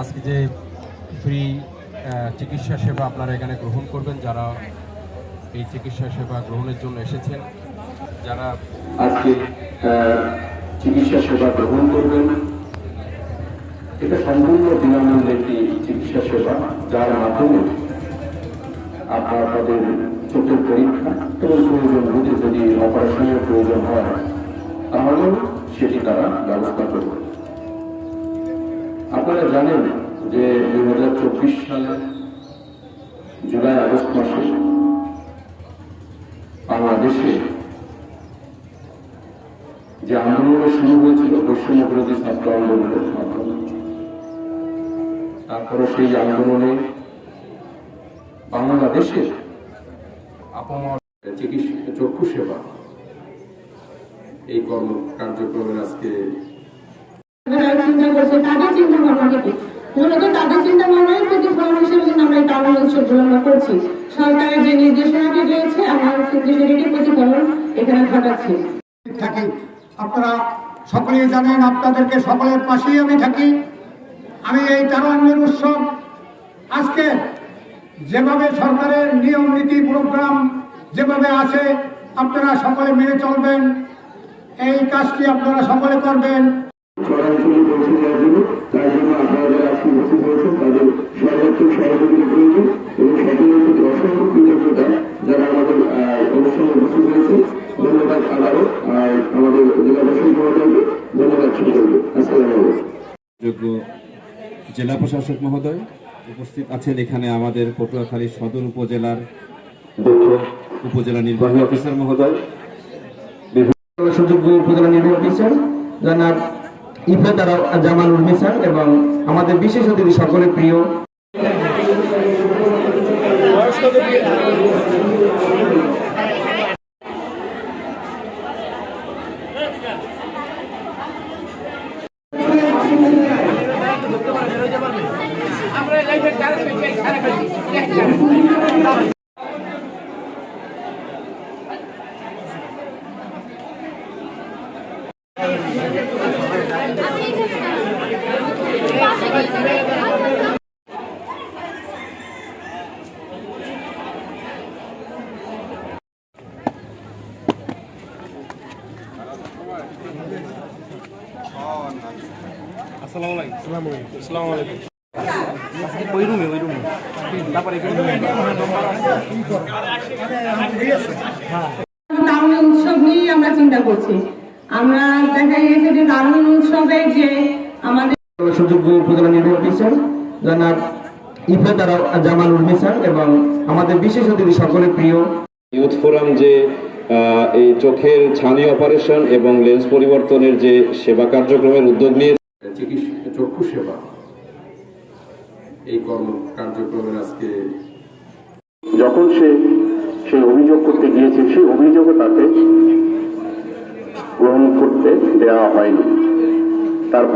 আজকে যে ফ্রি চিকিৎসা সেবা আপনারা এখানে গ্রহণ করবেন, যারা এই চিকিৎসা সেবা গ্রহণের জন্য এসেছেন, যারা আজকে চিকিৎসা সেবা গ্রহণ করবেন, এটা সম্পূর্ণ বিনামূল্যে একটি চিকিৎসা সেবা, যার মাধ্যমে আপনারা তাদের চোখের পরীক্ষা এবং প্রয়োজন বুঝে যদি অপারেশনের প্রয়োজন হয় তাহলেও সেটি তারা ব্যবস্থা করবে। আপনারা জানেন যে 2024 সালে জুলাই আগস্ট মাসে বাংলাদেশে যে আন্দোলন শুরু হয়েছিল বৈষম্য বিরোধী ছাত্র আন্দোলনের মাধ্যমে, তারপরে সেই আন্দোলনে বাংলাদেশের আপামর চিকিৎসা চক্ষু সেবা এই কার্যক্রমের আজকে চিন্তা করছে তাদের চিন্তা ভাবনা থেকে মূলত তাদের চিন্তা ভাবনার প্রতিফলন হিসেবে কিন্তু আমরা এই টাউন উৎসবগুলো আমরা করছি। সরকারের যে নির্দেশনাটি রয়েছে আমরা কিন্তু সেটি প্রতিফলন এখানে ঘটাচ্ছি। থাকি আপনারা সকলেই জানেন, আপনাদেরকে সকলের পাশেই আমি থাকি। আমি এই তারুণ্যের উৎসব আজকে যেভাবে সরকারের নিয়ম নীতি প্রোগ্রাম যেভাবে আছে আপনারা সকলে মেনে চলবেন, এই কাজটি আপনারা সকলে করবেন। সরাসরি পৌঁছে দেওয়ার জন্য তার জন্য আপনারা যারা আজকে উপস্থিত হয়েছেন তাদের সর্বাত্মক সহযোগিতা প্রয়োজন এবং সকলের প্রতি অসংখ্য কৃতজ্ঞতা যারা আমাদের অনুষ্ঠানে উপস্থিত হয়েছে। ধন্যবাদ আবারও আমাদের জেলা প্রশাসক মহোদয়কে ধন্যবাদ শুরু করবো। আসসালামু আলাইকুম। যোগ্য জেলা প্রশাসক মহোদয় উপস্থিত আছেন এখানে, আমাদের পটুয়াখালী সদর উপজেলার উপজেলা নির্বাহী অফিসার মহোদয়, সুযোগ্য উপজেলা নির্বাহী অফিসার জনাব ইফতেখার জামালুল মিসান এবং আমাদের বিশেষ অতিথি সকলের প্রিয় উৎসব নিয়ে আমরা চিন্তা করছি। আমরা দেখা গেছে যে তারুণ উৎসবের যে আমাদের সুযোগ্য উপজেলা নির্বাহী অফিসার জনাব ইফতেখার জামালুল মিসান এবং আমাদের বিশেষ অতিথি সকলের প্রিয় ইউথ ফোরাম যে এই চোখের ছানি অপারেশন এবং লেন্স পরিবর্তনের যে সেবা কার্যক্রমের উদ্যোগ নিয়ে চিকিৎসা চক্ষু সেবা এই কার্যক্রমের আজকে যখন সে অভিযোগ করতে গিয়েছে সেই অভিযোগও তাকে গ্রহণ করতে দেওয়া হয়নি। তার